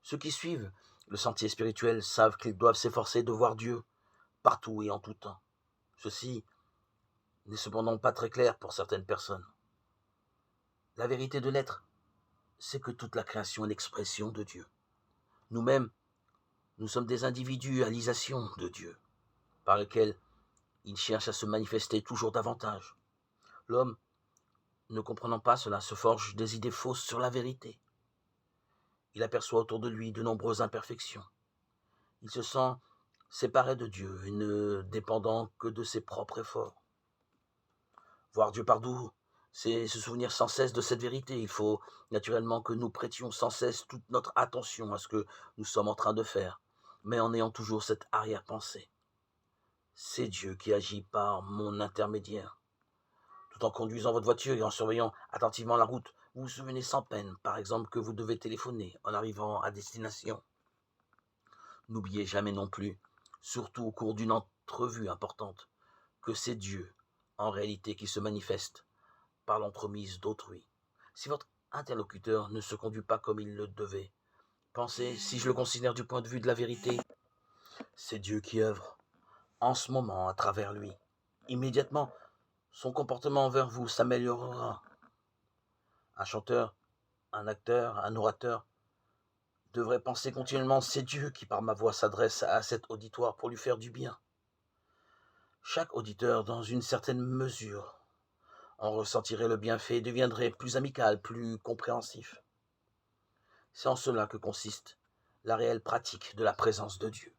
Ceux qui suivent le sentier spirituel savent qu'ils doivent s'efforcer de voir Dieu partout et en tout temps. Ceci n'est cependant pas très clair pour certaines personnes. La vérité de l'être, c'est que toute la création est l'expression de Dieu. Nous-mêmes, nous sommes des individualisations de Dieu, par lesquelles il cherche à se manifester toujours davantage. L'homme, ne comprenant pas cela, se forge des idées fausses sur la vérité. Il aperçoit autour de lui de nombreuses imperfections. Il se sent séparé de Dieu et ne dépendant que de ses propres efforts. Voir Dieu partout, c'est se souvenir sans cesse de cette vérité. Il faut naturellement que nous prêtions sans cesse toute notre attention à ce que nous sommes en train de faire, mais en ayant toujours cette arrière-pensée. C'est Dieu qui agit par mon intermédiaire. Tout en conduisant votre voiture et en surveillant attentivement la route, vous vous souvenez sans peine, par exemple, que vous devez téléphoner en arrivant à destination. N'oubliez jamais non plus, surtout au cours d'une entrevue importante, que c'est Dieu, en réalité, qui se manifeste par l'entremise d'autrui. Si votre interlocuteur ne se conduit pas comme il le devait, pensez, si je le considère du point de vue de la vérité, c'est Dieu qui œuvre en ce moment à travers lui. Immédiatement, son comportement envers vous s'améliorera. Un chanteur, un acteur, un orateur devrait penser continuellement, c'est Dieu qui par ma voix s'adresse à cet auditoire pour lui faire du bien. Chaque auditeur, dans une certaine mesure, en ressentirait le bienfait et deviendrait plus amical, plus compréhensif. C'est en cela que consiste la réelle pratique de la présence de Dieu.